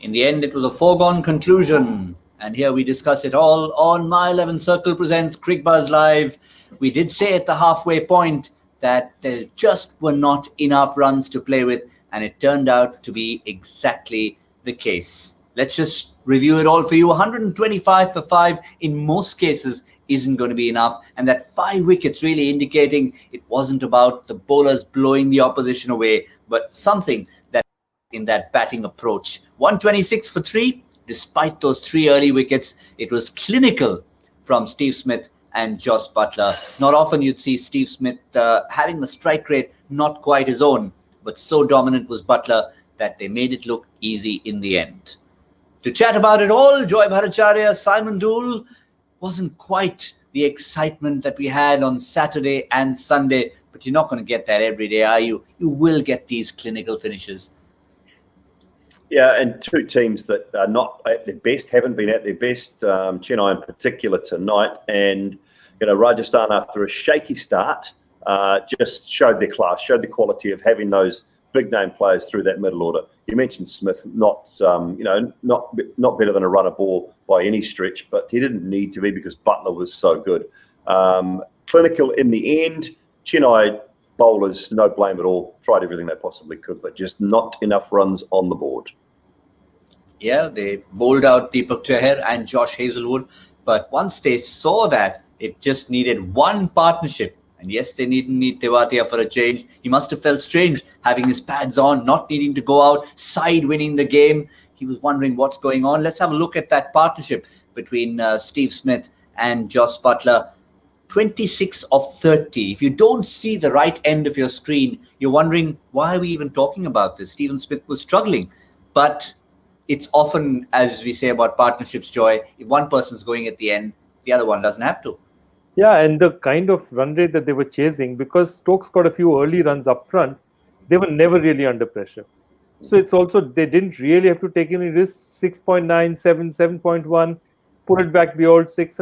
In the end, it was a foregone conclusion. And here we discuss it all on My 11 Circle presents Cricbuzz Live. We did say at the halfway point that there just were not enough runs to play with, and it turned out to be exactly the case. Let's just review it all for you. 125 for 5 in most cases isn't going to be enough, and that 5 wickets really indicating it wasn't about the bowlers blowing the opposition away, but something that in that batting approach. 126 for 3. Despite those 3 early wickets, it was clinical from Steve Smith and Jos Buttler. Not often you'd see Steve Smith having the strike rate not quite his own, but so dominant was Buttler that they made it look easy in the end. To chat about it all, Joy Bhattacharjya, Simon Doull. Wasn't quite the excitement that we had on Saturday and Sunday, but you're not going to get that every day, are you? You will get these clinical finishes. Yeah, and 2 teams that are not at their best, haven't been at their best, Chennai in particular tonight. And, Rajasthan, after a shaky start, just showed their class, showed the quality of having those big-name players through that middle order. You mentioned Smith, not better than a runner ball by any stretch, but he didn't need to be because Buttler was so good. Clinical in the end. Chennai bowlers, no blame at all, tried everything they possibly could, but just not enough runs on the board. Yeah, they bowled out Deepak Chahar and Josh Hazlewood, but once they saw that, it just needed one partnership. And yes, they didn't need Tewatia for a change. He must have felt strange having his pads on, not needing to go out, side winning the game. He was wondering what's going on. Let's have a look at that partnership between Steve Smith and Jos Buttler. 26 of 30. If you don't see the right end of your screen, you're wondering, why are we even talking about this? Stephen Smith was struggling. But it's often, as we say about partnerships, Joy, if one person's going at the end, the other one doesn't have to. Yeah, and the kind of run rate that they were chasing, because Stokes got a few early runs up front, they were never really under pressure. So it's also, they didn't really have to take any risks. 6.9, 7, 7.1, put it back beyond 6.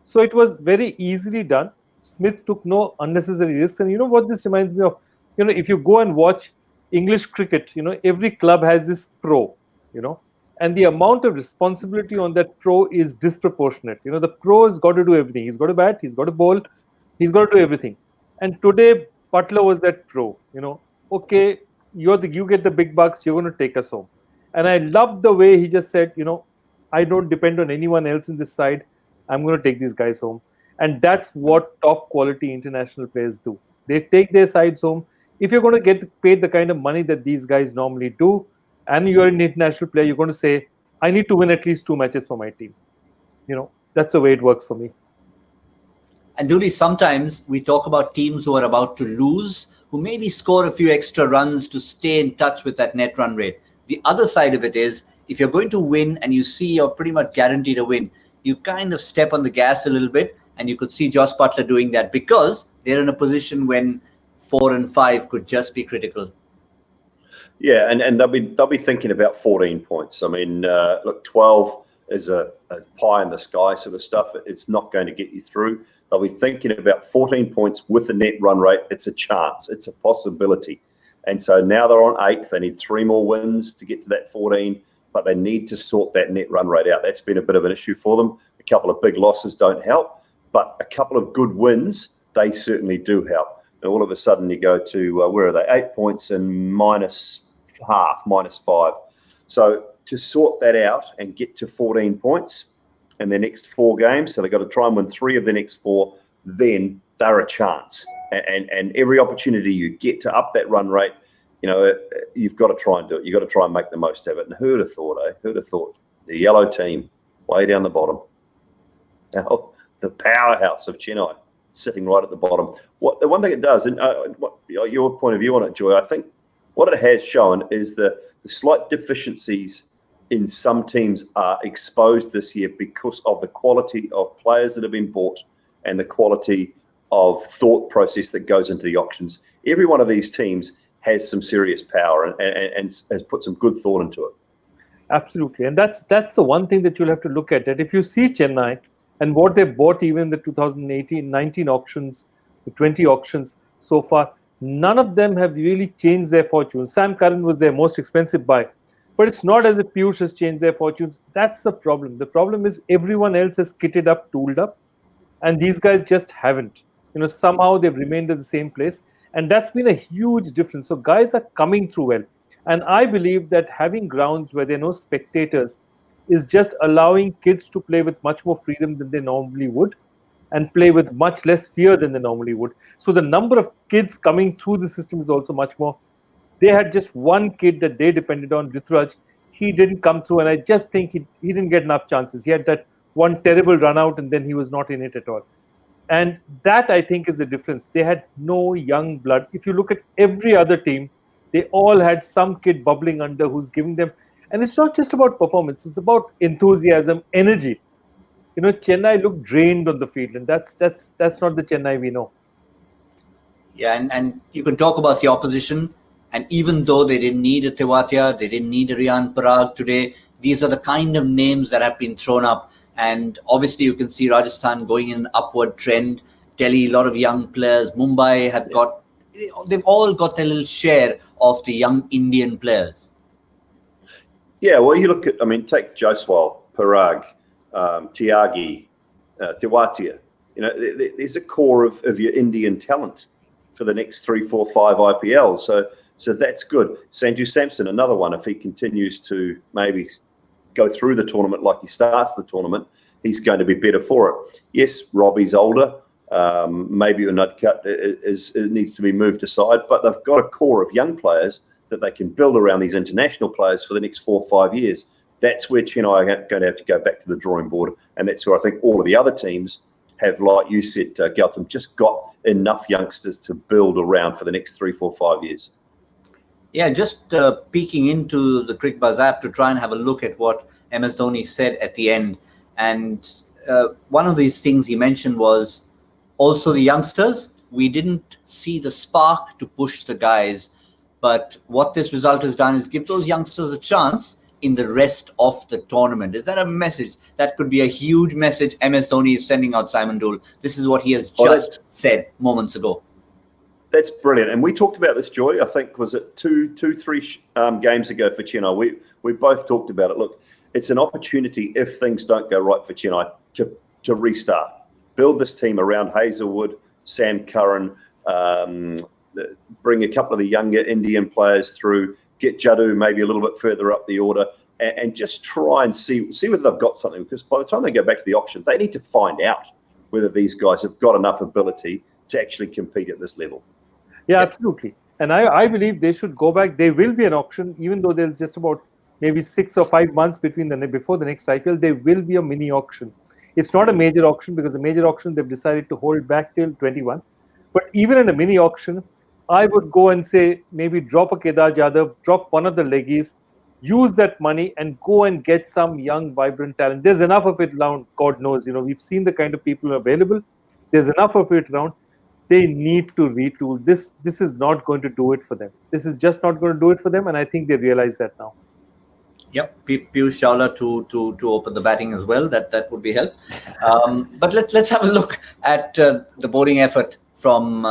So it was very easily done. Smith took no unnecessary risks. And you know what this reminds me of? If you go and watch English cricket, every club has this pro, and the amount of responsibility on that pro is disproportionate. The pro has got to do everything. He's got to bat, he's got to bowl, he's got to do everything. And today, Buttler was that pro. Okay, you get the big bucks, you're going to take us home. And I loved the way he just said, I don't depend on anyone else in this side. I'm going to take these guys home. And that's what top quality international players do. They take their sides home. If you're going to get paid the kind of money that these guys normally do, and you're an international player, you're going to say, I need to win at least 2 matches for my team. That's the way it works for me. And Dooley, sometimes we talk about teams who are about to lose, who maybe score a few extra runs to stay in touch with that net run rate. The other side of it is, if you're going to win and you see you're pretty much guaranteed a win, you kind of step on the gas a little bit, and you could see Jos Buttler doing that because they're in a position when 4 and 5 could just be critical. Yeah, and they'll be thinking about 14 points. I mean, look, 12 is a pie in the sky sort of stuff. It's not going to get you through. They'll be thinking about 14 points with the net run rate. It's a chance. It's a possibility. And so now they're on 8th. They need 3 more wins to get to that 14, but they need to sort that net run rate out. That's been a bit of an issue for them. A couple of big losses don't help, but a couple of good wins, they certainly do help. And all of a sudden you go to, where are they? 8 points and minus -5. So to sort that out and get to 14 points in their next 4 games, so they've got to try and win 3 of the next 4, then they're a chance. And every opportunity you get to up that run rate, you've got to try and do it. You've got to try and make the most of it. And who'd have thought, Who'd have thought? The yellow team, way down the bottom. Now, the powerhouse of Chennai, sitting right at the bottom. The one thing it does, and what your point of view on it, Joy, I think what it has shown is the slight deficiencies in some teams are exposed this year because of the quality of players that have been bought and the quality of thought process that goes into the auctions. Every one of these teams has some serious power and has put some good thought into it. Absolutely. And that's the one thing that you'll have to look at. That if you see Chennai and what they bought even in the 2018-19 auctions, the 20 auctions so far, none of them have really changed their fortune. Sam Curran was their most expensive buy. But it's not as if Piyush has changed their fortunes. That's the problem. The problem is everyone else has kitted up, tooled up, and these guys just haven't. Somehow they've remained at the same place, and that's been a huge difference. So guys are coming through well, and I believe that having grounds where there are no spectators is just allowing kids to play with much more freedom than they normally would, and play with much less fear than they normally would. So the number of kids coming through the system is also much more. They had just one kid that they depended on, Rituraj. He didn't come through, and I just think he didn't get enough chances. He had that one terrible run out, and then he was not in it at all. And that, I think, is the difference. They had no young blood. If you look at every other team, they all had some kid bubbling under who's giving them. And it's not just about performance, it's about enthusiasm, energy. Chennai looked drained on the field, and that's not the Chennai we know. Yeah, and you can talk about the opposition. And even though they didn't need a Tewatia, they didn't need a Riyan Parag today, these are the kind of names that have been thrown up. And obviously, you can see Rajasthan going in an upward trend. Delhi, a lot of young players. Mumbai they've all got their little share of the young Indian players. Yeah, well, you look at, take Jaiswal, Parag, Tyagi, Tewatia. There's a core of your Indian talent for the next 3, 4, 5 IPLs. So that's good. Sanju Samson, another one, if he continues to maybe go through the tournament like he starts the tournament, he's going to be better for it. Yes, Robbie's older. Maybe Uncapped needs to be moved aside, but they've got a core of young players that they can build around these international players for the next 4 or 5 years. That's where Chennai are going to have to go back to the drawing board, and that's where I think all of the other teams have, like you said, Gautam, just got enough youngsters to build around for the next 3, 4, 5 years. Yeah, just peeking into the Cricbuzz app to try and have a look at what MS Dhoni said at the end. And one of these things he mentioned was also the youngsters. We didn't see the spark to push the guys. But what this result has done is give those youngsters a chance in the rest of the tournament. Is that a message? That could be a huge message MS Dhoni is sending out, Simon Doull. This is what he has just said moments ago. That's brilliant. And we talked about this, Joy, I think, was it 3 games ago for Chennai. We both talked about it. Look, it's an opportunity, if things don't go right for Chennai, to restart. Build this team around Hazelwood, Sam Curran, bring a couple of the younger Indian players through, get Jadoo maybe a little bit further up the order, and just try and see whether they've got something. Because by the time they go back to the auction, they need to find out whether these guys have got enough ability to actually compete at this level. Yeah, absolutely. And I believe they should go back. There will be an auction, even though there's just about maybe 6 or 5 months before the next IPL. There will be a mini auction. It's not a major auction, because the major auction they've decided to hold back till 21. But even in a mini auction, I would go and say maybe drop a Kedar Jadhav, drop one of the leggies, use that money and go and get some young, vibrant talent. There's enough of it around, God knows. We've seen the kind of people available. There's enough of it around. They need to retool. This is not going to do it for them. This is just not going to do it for them, and I think they realize that now. Yep, Piyush Chawla to open the batting as well. That would be help. But let's have a look at the bowling effort from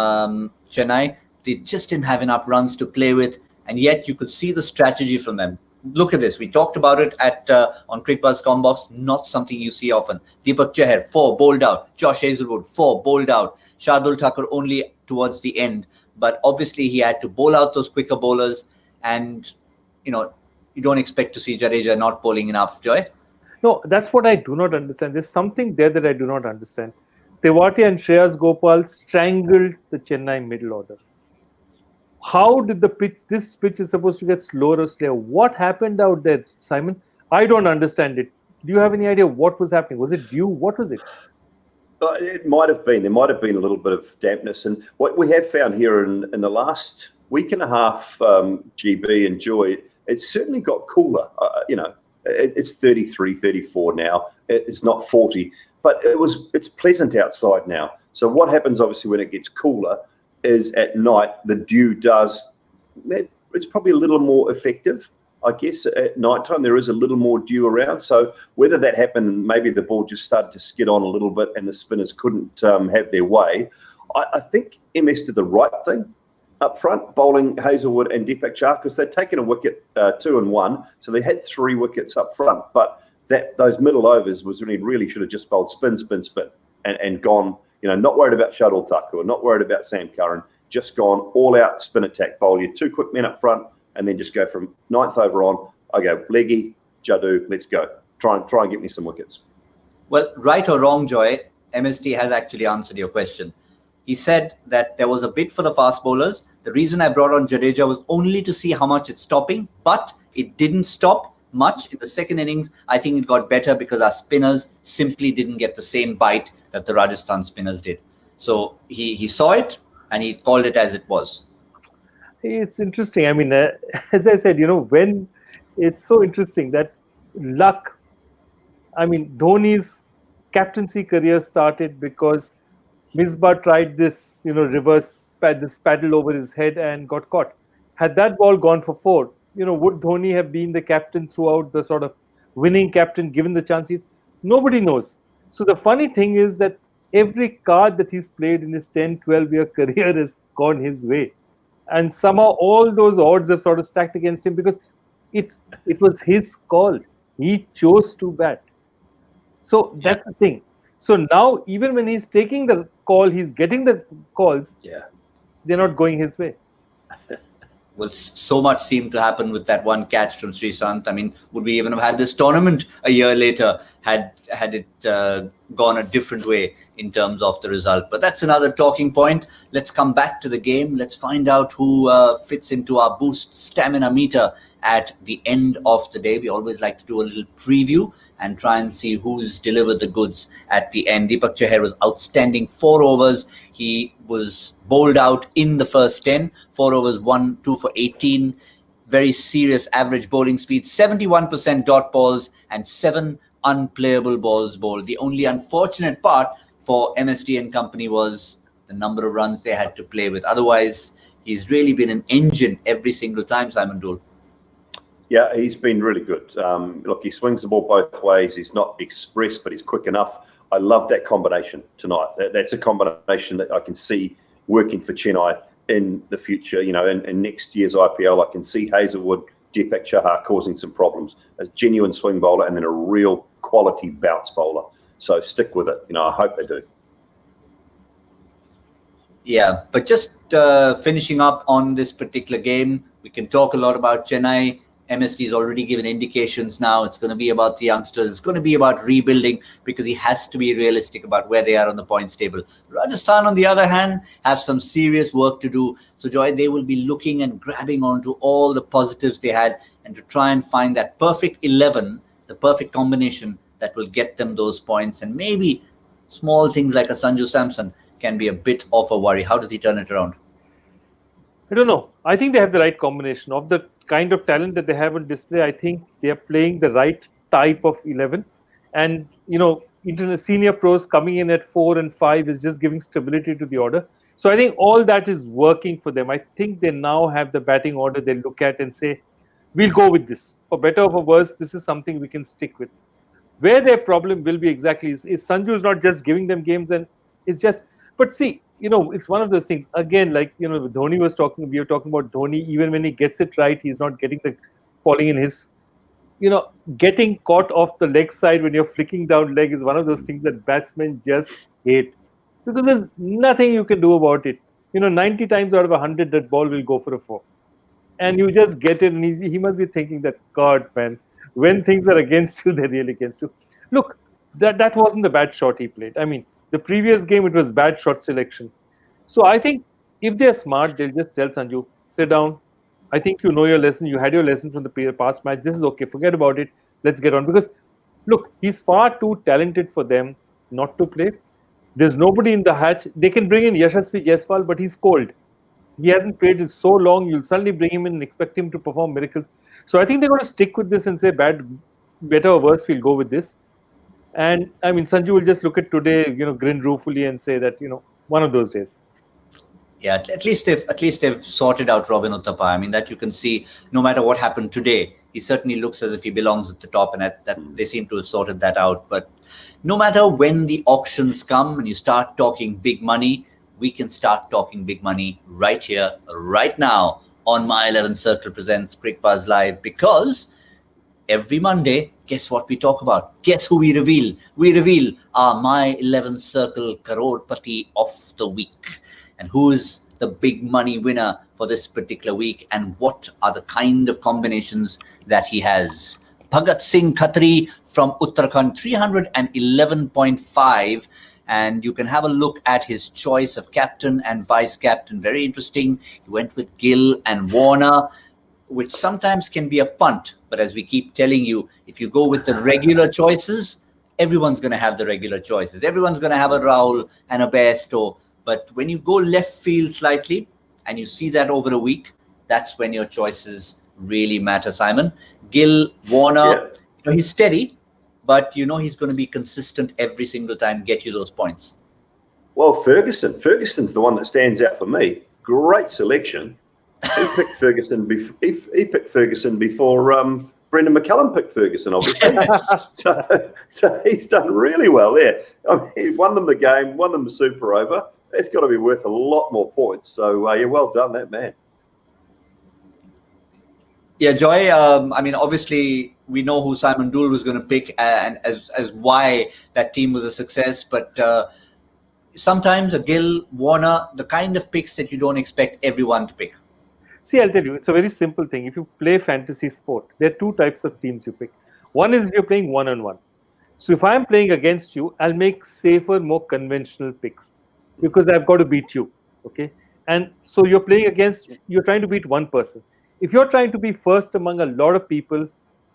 Chennai. They just didn't have enough runs to play with, and yet you could see the strategy from them. Look at this. We talked about it on Cricbuzz Combox. Not something you see often. Deepak Chahar, 4 bowled out. Josh Hazelwood, 4 bowled out. Shardul Thakur only towards the end. But obviously he had to bowl out those quicker bowlers, and you don't expect to see Jadeja not bowling enough, Joy. No, that's what I do not understand. There's something there that I do not understand. Tewatia and Shreyas Gopal strangled the Chennai middle order. How did this pitch is supposed to get slower or slower? What happened out there, Simon? I don't understand it. Do you have any idea what was happening? Was it dew? What was it? It might have been. There might have been a little bit of dampness. And what we have found here in the last week and a half, GB and Joy, it's certainly got cooler. It's 33, 34 now. It's not 40. But it's pleasant outside now. So what happens, obviously, when it gets cooler is at night, the dew it's probably a little more effective. I guess at nighttime there is a little more dew around. So whether that happened, maybe the ball just started to skid on a little bit and the spinners couldn't have their way. I think MS did the right thing up front, bowling Hazelwood and Deepak Chahar, because they'd taken a wicket 2 and 1, so they had 3 wickets up front. But those middle overs was when he really should have just bowled spin, and gone. Not worried about Shardul Thakur, not worried about Sam Curran, just gone all out spin attack bowl. You 2 quick men up front, and then just go from 9th over on. I go leggy, Jadoo, let's go. Try and get me some wickets. Well, right or wrong, Joy, MSD has actually answered your question. He said that there was a bid for the fast bowlers. The reason I brought on Jadeja was only to see how much it's stopping, but it didn't stop much in the second innings. I think it got better because our spinners simply didn't get the same bite that the Rajasthan spinners did. So he saw it and he called it as it was. It's interesting. I mean, as I said, when it's so interesting that luck, I mean, Dhoni's captaincy career started because Misbah tried this, reverse this paddle over his head and got caught. Had that ball gone for 4, would Dhoni have been the captain throughout, the sort of winning captain given the chances? Nobody knows. So the funny thing is that every card that he's played in his 10, 12-year career has gone his way. And somehow all those odds have sort of stacked against him because it was his call. He chose to bat. So that's the thing. So now, even when he's taking the call, he's getting the calls. Yeah, they're not going his way. Well, so much seemed to happen with that one catch from Sreesanth. I mean, would we even have had this tournament a year later had it gone a different way in terms of the result? But that's another talking point. Let's come back to the game. Let's find out who fits into our boost stamina meter at the end of the day. We always like to do a little preview and try and see who's delivered the goods at the end. Deepak Chahar was outstanding. 4 overs. He was bowled out in the first 10. 4 overs, 1, 2 for 18. Very serious average bowling speed. 71% dot balls and 7 unplayable balls bowled. The only unfortunate part for MSD and company was the number of runs they had to play with. Otherwise, he's really been an engine every single time, Simon Doull. Yeah, he's been really good. Look, he swings the ball both ways. He's not express, but he's quick enough. I love that combination tonight. That's a combination that I can see working for Chennai in the future. In next year's IPL, I can see Hazelwood, Deepak Chahar causing some problems. A genuine swing bowler and then a real quality bounce bowler. So stick with it. I hope they do. Yeah, but just finishing up on this particular game, we can talk a lot about Chennai. MSD has already given indications now. It's going to be about the youngsters. It's going to be about rebuilding because he has to be realistic about where they are on the points table. Rajasthan, on the other hand, have some serious work to do. So, Joy, they will be looking and grabbing onto all the positives they had and to try and find that perfect 11, the perfect combination that will get them those points. And maybe small things like a Sanju Samson can be a bit of a worry. How does he turn it around? I don't know. I think they have the right combination of the kind of talent that they have on display. I think they are playing the right type of 11. And, senior pros coming in at 4 and 5 is just giving stability to the order. So I think all that is working for them. I think they now have the batting order they look at and say, we'll go with this. For better or for worse, this is something we can stick with. Where their problem will be exactly is Sanju is not just giving them games and it's just, but see, it's one of those things. Again, like, Dhoni was talking, we were talking about Dhoni, even when he gets it right, he's not getting the falling in his, getting caught off the leg side when you're flicking down leg is one of those things that batsmen just hate. Because there's nothing you can do about it. 90 times out of 100, that ball will go for a 4. And you just get it, and he must be thinking that, God, man, when things are against you, they're really against you. Look, that wasn't the bad shot he played. I mean, the previous game, it was bad shot selection. So I think if they're smart, they'll just tell Sanju, sit down. I think you know your lesson. You had your lesson from the past match. This is okay. Forget about it. Let's get on. Because, look, he's far too talented for them not to play. There's nobody in the hatch. They can bring in Yashasvi Jaiswal, but he's cold. He hasn't played in so long. You'll suddenly bring him in and expect him to perform miracles. So I think they're going to stick with this and say, better or worse, we'll go with this. And I mean, Sanju will just look at today, grin ruefully and say that, one of those days. Yeah, at least they've sorted out Robin Uthappa. I mean, that you can see no matter what happened today, he certainly looks as if he belongs at the top, and that they seem to have sorted that out. But no matter when the auctions come and you start talking big money, we can start talking big money right here, right now on My 11 Circle presents Cricbuzz Live, because every Monday, guess what we talk about? Guess who we reveal? We reveal our My 11 Circle Crorepati of the week. And who is the big money winner for this particular week, and what are the kind of combinations that he has? Bhagat Singh Khatri from Uttarakhand, 311.5. And you can have a look at his choice of captain and vice captain. Very interesting. He went with Gill and Warner, which sometimes can be a punt. But as we keep telling you, if you go with the regular choices, everyone's going to have the regular choices. Everyone's going to have a Rahul and a Bairstow. But when you go left field slightly and you see that over a week, that's when your choices really matter, Simon. Gill, Warner, he's steady, but he's going to be consistent every single time, get you those points. Well, Ferguson's the one that stands out for me. Great selection. He picked Ferguson. He picked Ferguson before Brendan McCullum picked Ferguson, obviously. so he's done really well there. I mean, he won them the game, won them the Super Over. It's got to be worth a lot more points. So yeah, well done, that man. Yeah, Joy. Obviously, we know who Simon Doull was going to pick, and as why that team was a success. But sometimes a Gill, Warner, the kind of picks that you don't expect everyone to pick. See, I'll tell you, it's a very simple thing. If you play fantasy sport, there are two types of teams you pick. One is if you're playing one-on-one. So if I'm playing against you, I'll make safer, more conventional picks, because I've got to beat you, okay? And so you're trying to beat one person. If you're trying to be first among a lot of people,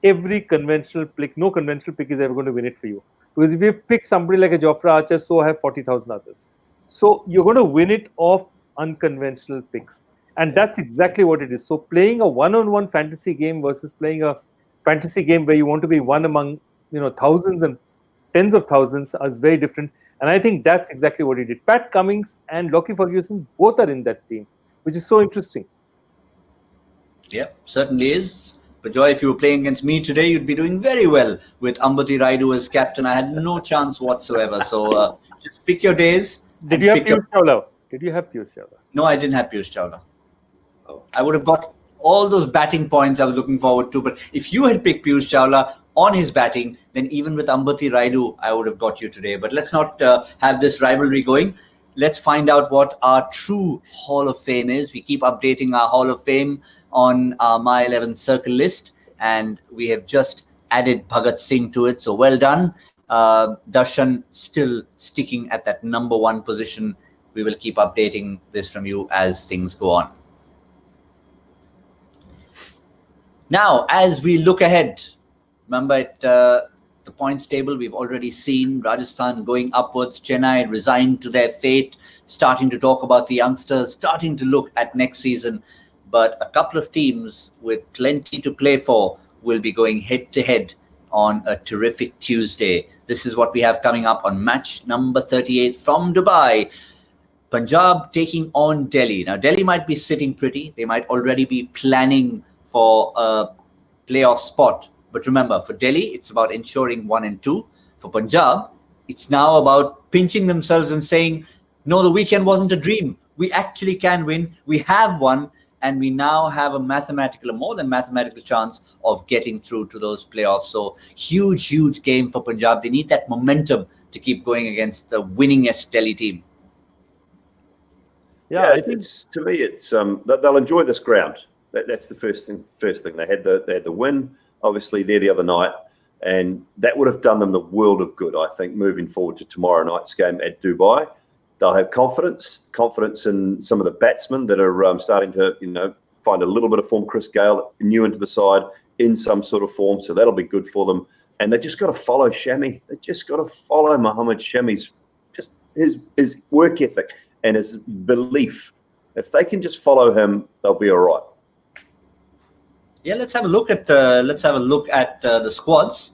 every conventional pick, no conventional pick is ever going to win it for you. Because if you pick somebody like a Jofra Archer, so have 40,000 others. So you're going to win it off unconventional picks. And that's exactly what it is. So playing a one-on-one fantasy game versus playing a fantasy game where you want to be one among thousands and tens of thousands is very different. And I think that's exactly what he did. Pat Cummins and Lockie Ferguson both are in that team, which is so interesting. Yeah, certainly is. But Joy, if you were playing against me today, you'd be doing very well with Ambati Raidu as captain. I had no chance whatsoever. So just pick your days. Did you have Piyush Chawla? No, I didn't have Piyush Chawla. Oh. I would have got all those batting points I was looking forward to. But if you had picked Piyush Chawla on his batting, then even with Ambati Raidu, I would have got you today. But let's not have this rivalry going. Let's find out what our true Hall of Fame is. We keep updating our Hall of Fame on our My 11 Circle list, and we have just added Bhagat Singh to it. So well done. Darshan still sticking at that number one position. We will keep updating this from you as things go on. Now, as we look ahead, remember at the points table, we've already seen Rajasthan going upwards, Chennai resigned to their fate, starting to talk about the youngsters, starting to look at next season. But a couple of teams with plenty to play for will be going head-to-head on a terrific Tuesday. This is what we have coming up on match number 38 from Dubai. Punjab taking on Delhi. Now, Delhi might be sitting pretty. They might already be planning for a playoff spot. But remember, for Delhi, it's about ensuring 1 and 2. For Punjab, it's now about pinching themselves and saying, no, the weekend wasn't a dream. We actually can win. We have won. And we now have a more than mathematical chance of getting through to those playoffs. So huge game for Punjab. They need that momentum to keep going against the winningest Delhi team. Yeah, I think to me, it's they'll enjoy this ground. That's the first thing. They had the win, obviously, there the other night, and that would have done them the world of good, I think, moving forward to tomorrow night's game at Dubai. They'll have confidence in some of the batsmen that are starting to, find a little bit of form. Chris Gale, new into the side, in some sort of form, so that'll be good for them. And they just got to follow Shami. They just got to follow Mohammed Shami's just his work ethic and his belief. If they can just follow him, they'll be all right. Yeah, let's have a look at the squads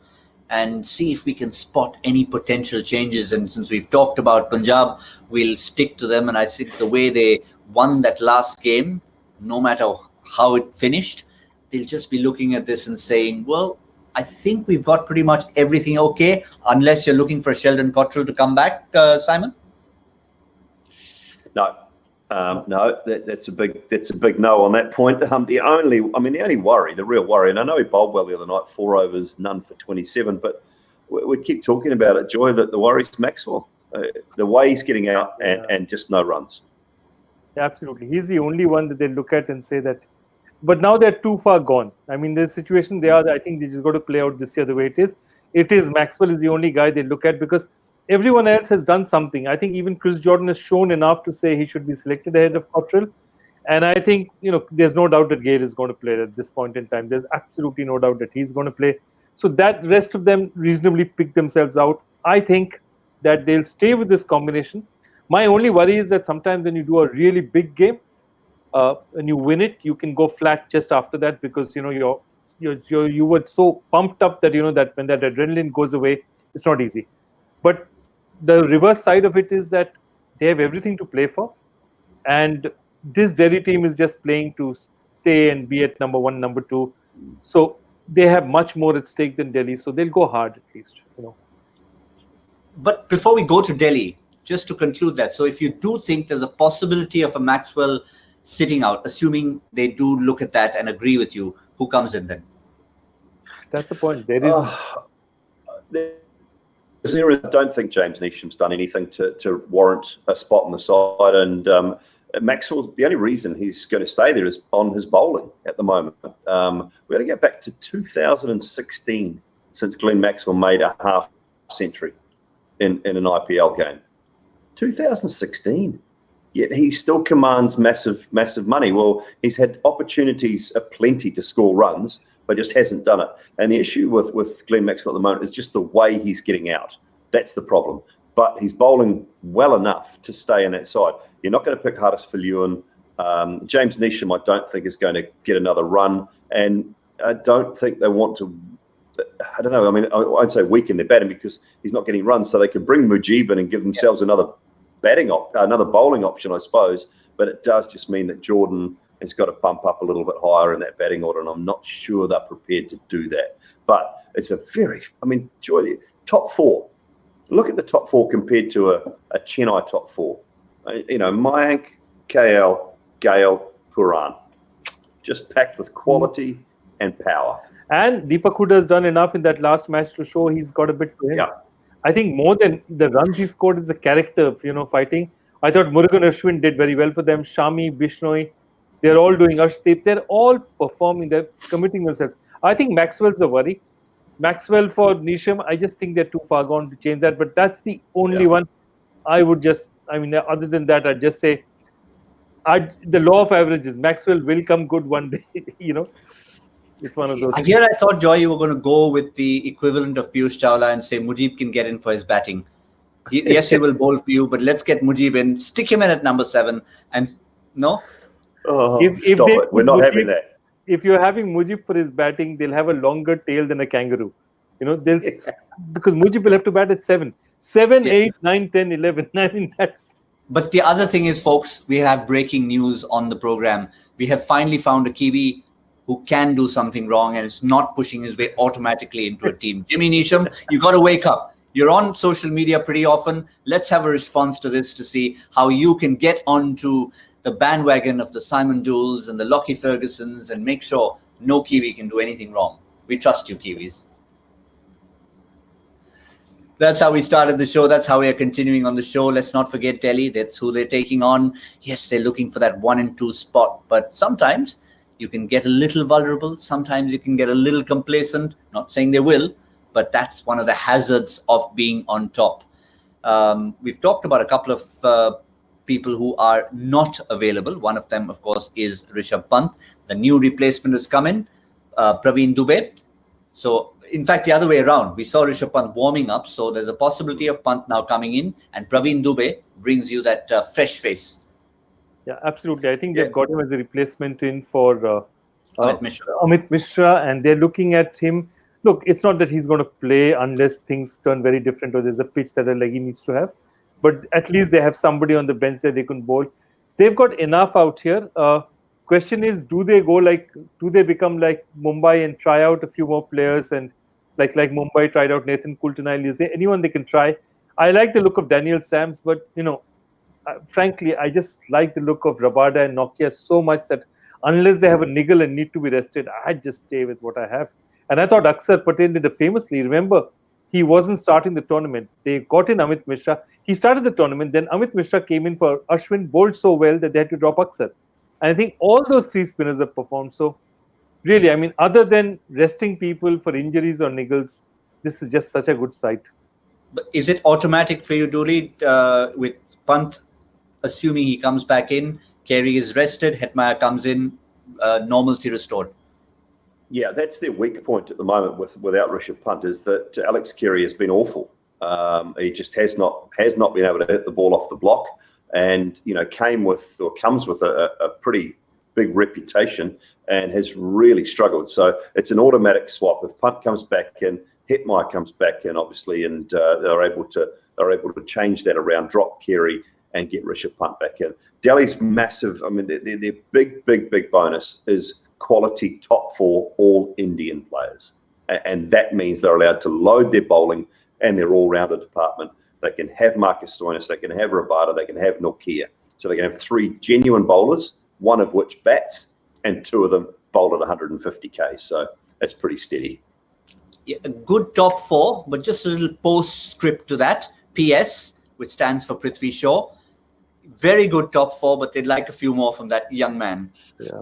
and see if we can spot any potential changes. And since we've talked about Punjab, we'll stick to them. And I think the way they won that last game, no matter how it finished, they'll just be looking at this and saying, well, I think we've got pretty much everything okay, unless you're looking for Sheldon Cottrell to come back, Simon? No, that's a big no on that point. The only worry, the real worry, and I know he bowled well the other night, 4 overs, none for 27, but we keep talking about it, Joy, that the worry's Maxwell, the way he's getting out and just no runs. Absolutely, he's the only one that they look at and say that. But now they're too far gone. I mean, the situation they are, I think they just got to play out this year the way it is. Maxwell is the only guy they look at because everyone else has done something. I think even Chris Jordan has shown enough to say he should be selected ahead of Cottrell. And I think, there's no doubt that Gale is going to play at this point in time. There's absolutely no doubt that he's going to play. So that rest of them reasonably pick themselves out. I think that they'll stay with this combination. My only worry is that sometimes when you do a really big game, and you win it, you can go flat just after that because you were so pumped up that that when that adrenaline goes away, it's not easy. But the reverse side of it is that they have everything to play for, and this Delhi team is just playing to stay and be at number 1, number 2. So they have much more at stake than Delhi, so they'll go hard at least. But before we go to Delhi, just to conclude that, so if you do think there's a possibility of a Maxwell sitting out, assuming they do look at that and agree with you, who comes in then? That's the point. There is. I don't think James Neesham's done anything to warrant a spot on the side, and Maxwell, the only reason he's going to stay there is on his bowling at the moment. We're going to go back to 2016 since Glenn Maxwell made a half century in an IPL game. 2016. Yet he still commands massive money. Well, he's had opportunities aplenty to score runs, but just hasn't done it. And the issue with Glenn Maxwell at the moment is just the way he's getting out. That's the problem. But he's bowling well enough to stay in that side. You're not going to pick Huddersfield Ewan. James Neesham, I don't think, is going to get another run. And I don't think they want to, I don't know. I mean, I'd say weaken their batting because he's not getting runs. So they could bring Mujib in and give themselves another bowling option, I suppose, but it does just mean that Jordan has got to bump up a little bit higher in that batting order, and I'm not sure they're prepared to do that. But it's Joy, top 4. Look at the top 4 compared to a Chennai top 4. Mayank, KL, Gale, Puran, just packed with quality and power. And Deepak Hooda has done enough in that last match to show he's got a bit to him. Yeah. I think more than the runs he scored is the character of, fighting. I thought Murugan Ashwin did very well for them. Shami, Bishnoi, they're all doing Arshdeep. They're all performing. They're committing themselves. I think Maxwell's a worry. Maxwell for Neesham, I just think they're too far gone to change that. But that's the only one I would other than that, I'd just say the law of averages. Maxwell will come good one day, It's one of those. Here I thought, Joy, you were going to go with the equivalent of Piyush Chawla and say Mujib can get in for his batting. Yes, he will bowl for you, but let's get Mujib in, stick him in at number 7, and no? Stop it. We're not having that. If you're having Mujib for his batting, they'll have a longer tail than a kangaroo. Because Mujib will have to bat at 7, 8, 9, 10, 11. I mean, that's. But the other thing is, folks, we have breaking news on the program. We have finally found a Kiwi who can do something wrong and is not pushing his way automatically into a team. Jimmy Neesham, you got to wake up. You're on social media pretty often. Let's have a response to this to see how you can get onto the bandwagon of the Simon Doolls and the Lockie Fergusons and make sure no Kiwi can do anything wrong. We trust you, Kiwis. That's how we started the show. That's how we are continuing on the show. Let's not forget Delhi. That's who they're taking on. Yes, they're looking for that 1 and 2 spot, but sometimes you can get a little vulnerable. Sometimes you can get a little complacent. Not saying they will, but that's one of the hazards of being on top. We've talked about a couple of people who are not available. One of them, of course, is Rishabh Pant. The new replacement has come in, Praveen Dubey. So, in fact, the other way around. We saw Rishabh Pant warming up. So there's a possibility of Pant now coming in, and Praveen Dubey brings you that fresh face. Yeah, absolutely. I think they've got him as a replacement in for Amit Mishra, and they're looking at him. Look, it's not that he's going to play unless things turn very different or there's a pitch that he needs to have. But at least they have somebody on the bench that they can bowl. They've got enough out here. Question is, do they become like Mumbai and try out a few more players and like Mumbai tried out Nathan Coulter-Nile? Is there anyone they can try? I like the look of Daniel Sams, but frankly, I just like the look of Rabada and Nokia so much that unless they have a niggle and need to be rested, I just stay with what I have. And I thought Akshar Patel did it famously. Remember, he wasn't starting the tournament. They got in Amit Mishra. He started the tournament. Then Amit Mishra came in for Ashwin, bowled so well that they had to drop Akshar. And I think all those three spinners have performed. So really, I mean, other than resting people for injuries or niggles, this is just such a good sight. But is it automatic for you, Dooley, with Pant, assuming he comes back in, Carey is rested, Hetmeyer comes in, normalcy restored? Yeah, that's their weak point at the moment without Rishabh Pant, is that Alex Carey has been awful. He just has not been able to hit the ball off the block, and comes with a pretty big reputation and has really struggled. So it's an automatic swap. If Pant comes back in, Hetmeyer comes back in, obviously, and they're able to change that around, drop Carey and get Rishabh Pant back in. Delhi's massive. I mean, their big bonus is quality top 4 all Indian players, and that means they're allowed to load their bowling and their all-rounder department. They can have Marcus Stoinis, they can have Rabada, they can have Nokia. So they can have 3 genuine bowlers, one of which bats, and 2 of them bowl at 150 Ks. So that's pretty steady. Yeah, a good top 4, but just a little postscript to that. PS, which stands for Prithvi Shaw. Very good top 4, but they'd like a few more from that young man. Yeah,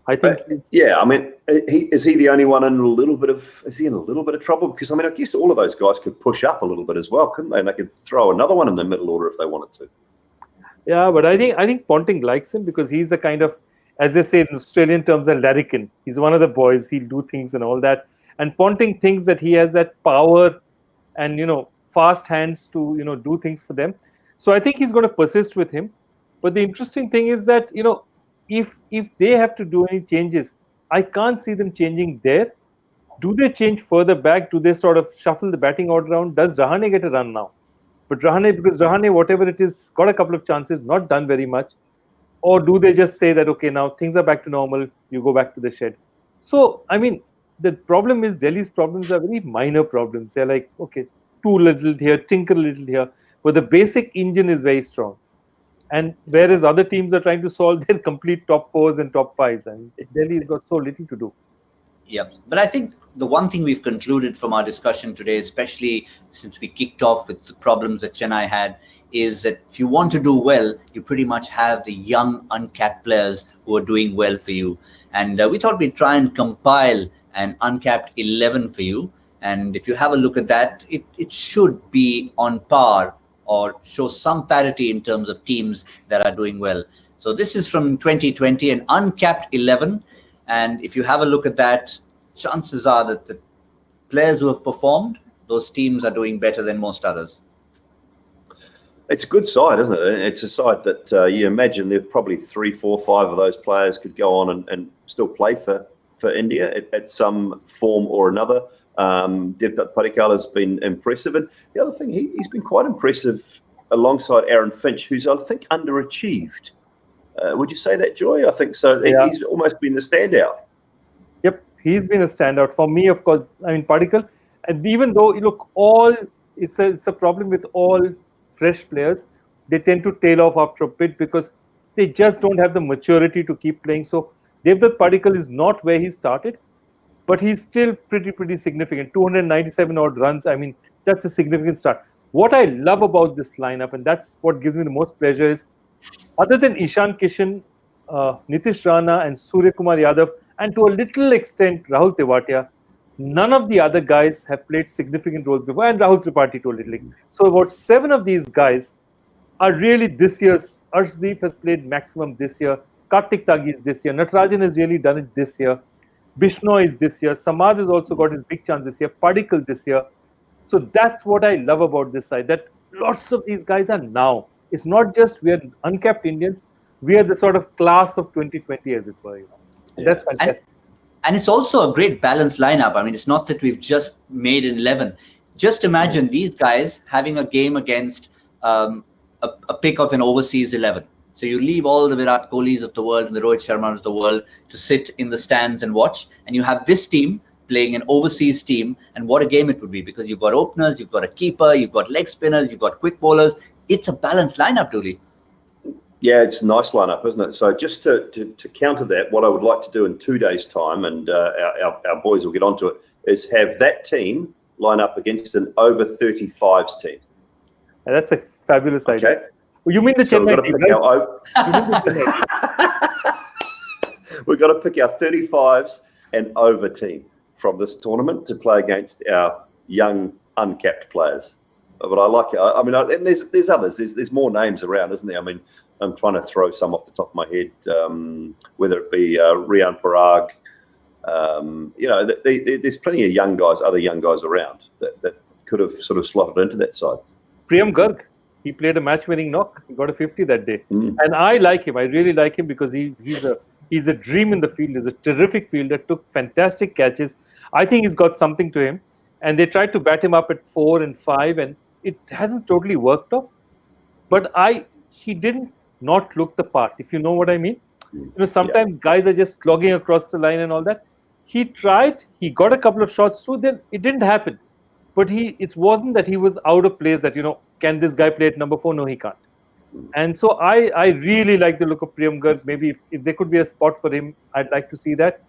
I think. I mean, is he the only one in a little bit of trouble? Because I mean, I guess all of those guys could push up a little bit as well, couldn't they? And they could throw another one in the middle order if they wanted to. Yeah, but I think Ponting likes him because he's a kind of, as they say in Australian terms, a larrikin. He's one of the boys. He'll do things and all that. And Ponting thinks that he has that power and, fast hands to, do things for them. So I think he's going to persist with him. But the interesting thing is that, if they have to do any changes, I can't see them changing there. Do they change further back? Do they sort of shuffle the batting order around? Does Rahane get a run now? But because Rahane, whatever it is, got a couple of chances, not done very much. Or do they just say that, okay, now things are back to normal, you go back to the shed? So, I mean, the problem is Delhi's problems are very minor problems. They're like, okay, too little here, tinker a little here. But the basic engine is very strong. And whereas other teams are trying to solve their complete top 4s and top 5s, and Delhi's got so little to do. Yeah, but I think the one thing we've concluded from our discussion today, especially since we kicked off with the problems that Chennai had, is that if you want to do well, you pretty much have the young uncapped players who are doing well for you. And we thought we'd try and compile an uncapped 11 for you. And if you have a look at that, it should be on par or show some parity in terms of teams that are doing well. So this is from 2020, an uncapped 11. And if you have a look at that, chances are that the players who have performed, those teams are doing better than most others. It's a good side, isn't it? It's a side that you imagine there probably 3, 4, 5 of those players could go on and still play for India at some form or another. Devdutt Padikkal has been impressive. And the other thing, he's been quite impressive alongside Aaron Finch, who's, I think, underachieved. Would you say that, Joy? I think so. Yeah. He's almost been the standout. Yep, he's been a standout. For me, of course, I mean, Padikkal, and even though, look, it's a problem with all fresh players, they tend to tail off after a bit because they just don't have the maturity to keep playing. So Devdutt Padikkal is not where he started, but he's still pretty significant. 297 odd runs. I mean, that's a significant start. What I love about this lineup, and that's what gives me the most pleasure, is other than Ishan Kishan, Nitish Rana and Surya Kumar Yadav, and to a little extent Rahul Tewatia, none of the other guys have played significant roles before, and Rahul Tripathi to a little. So about 7 of these guys are really this year's. Arshdeep has played maximum this year. Kartik Tagi is this year. Natarajan has really done it this year. Bishnoi is this year. Samad has also got his big chance this year. Padikkal this year. So that's what I love about this side, that lots of these guys are now. It's not just we are uncapped Indians. We are the sort of class of 2020, as it were. Yeah. That's fantastic. And it's also a great balanced lineup. I mean, it's not that we've just made an 11. Just imagine these guys having a game against a pick of an overseas 11. So you leave all the Virat Kohlis of the world and the Rohit Sharmas of the world to sit in the stands and watch. And you have this team playing an overseas team. And what a game it would be, because you've got openers, you've got a keeper, you've got leg spinners, you've got quick bowlers. It's a balanced lineup, Dooley. Yeah, it's a nice lineup, isn't it? So just to counter that, what I would like to do in 2 days' time, and our boys will get onto it, is have that team line up against an over 35s team. And that's a fabulous idea. Okay. Well, you mean the So we've Chennai team, right? We've got to pick our 35s and over team from this tournament to play against our young uncapped players. But I like it. I mean, and there's others. There's more names around, isn't there? I mean, I'm trying to throw some off the top of my head, whether it be Rian Parag. There's plenty of young guys, other young guys around that could have sort of slotted into that side. Priyam Garg, he played a match-winning knock. He got a 50 that day. And I like him. I really like him because he's a dream in the field. He's a terrific fielder, took fantastic catches. I think he's got something to him. And they tried to bat him up at 4 and 5, and it hasn't totally worked out. But he didn't not look the part, if you know what I mean. Sometimes guys are just slogging across the line and all that. He tried, he got a couple of shots through, then it didn't happen. But it wasn't that he was out of place, that, can this guy play at number 4? No, he can't. And so I really like the look of Priyam Garg. Maybe if there could be a spot for him, I'd like to see that.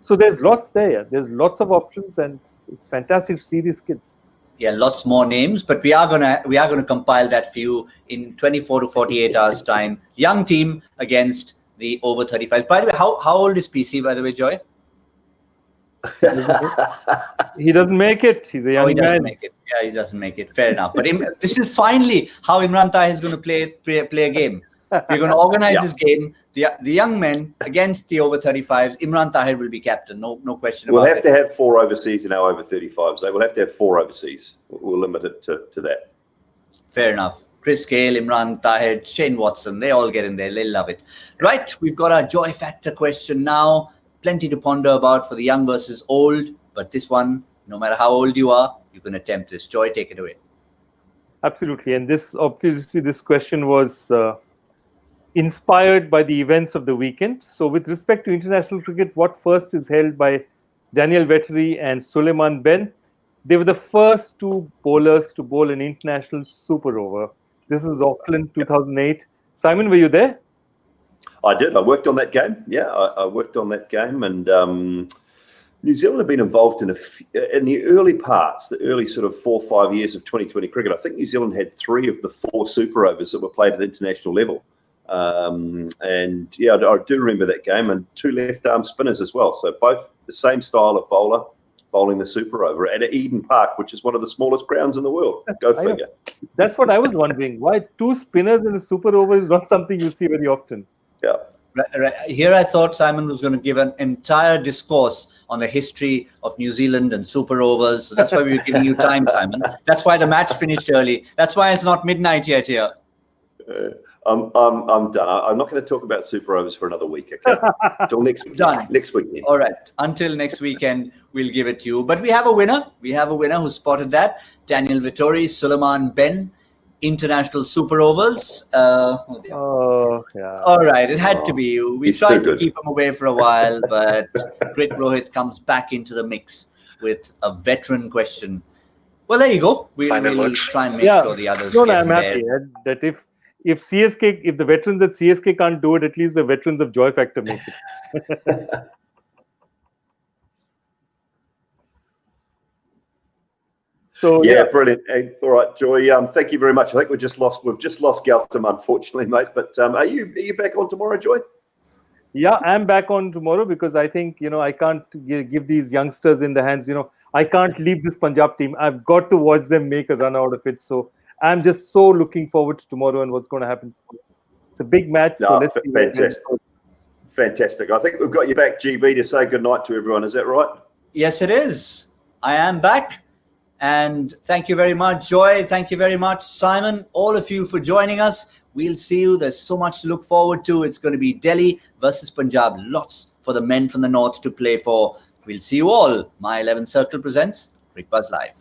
So there's lots there. Yeah. There's lots of options, and it's fantastic to see these kids. Yeah, lots more names, but we are gonna compile that for you in 24 to 48 hours time. Young team against the over 35. By the way, how old is PC? By the way, Joy? He doesn't make it. He's a young he doesn't man. make it. Yeah, he doesn't make it. Fair enough. But this is finally how Imran Tahir is going to play a game. We're going to organize this game. The young men against the over 35s. Imran Tahir will be captain. No question about it. We'll have to have 4 overseas in our over 35s. We'll have to have 4 overseas. We'll limit it to that. Fair enough. Chris Gale, Imran Tahir, Shane Watson, they all get in there. They love it. Right, we've got our joy factor question now. Plenty to ponder about for the young versus old. But this one, no matter how old you are, you can attempt this. Joy, take it away. Absolutely. And this question was inspired by the events of the weekend. So with respect to international cricket, what first is held by Daniel Vettori and Suleiman Ben. They were the first 2 bowlers to bowl an international super over. This is Auckland 2008. Simon, were you there? I did. I worked on that game. Yeah, I worked on that game. And New Zealand have been involved in the early parts, the early sort of 4 or 5 years of 2020 cricket. I think New Zealand had 3 of the 4 super overs that were played at international level. And yeah, I do remember that game, and 2 left-arm spinners as well. So both the same style of bowler, bowling the super over at Eden Park, which is one of the smallest grounds in the world. Go figure. That's what I was wondering. Why 2 spinners in a super over is not something you see very often. Yeah. Right. Here I thought Simon was going to give an entire discourse on the history of New Zealand and super overs. So that's why we were giving you time, Simon. That's why the match finished early. That's why it's not midnight yet here. I'm done. I'm not going to talk about super overs for another week. Okay? Till next week. Done. Next weekend. All right. Until next weekend, we'll give it to you. But we have a winner. We have a winner who spotted that. Daniel Vettori, Suleiman Ben, international super overs. Oh, yeah. All right. It had to be you. We He's tried too to keep him away for a while, but Grit Rohit comes back into the mix with a veteran question. Well, there you go. We'll try and make sure the others No, get I'm happy that if the veterans at CSK can't do it, at least the veterans of Joy Factor make it. So yeah, brilliant. All right, Joy. Thank you very much. I think we've just lost Gautam, unfortunately, mate. But are you back on tomorrow, Joy? Yeah, I'm back on tomorrow because I think I can't give these youngsters in the hands. I can't leave this Punjab team. I've got to watch them make a run out of it. So I'm just so looking forward to tomorrow and what's going to happen. It's a big match. So let's see. Fantastic. Fantastic. I think we've got you back, GB, to say good night to everyone. Is that right? Yes, it is. I am back. And thank you very much, Joy. Thank you very much, Simon. All of you for joining us. We'll see you. There's so much to look forward to. It's going to be Delhi versus Punjab. Lots for the men from the north to play for. We'll see you all. My 11 Circle presents Cricbuzz Live.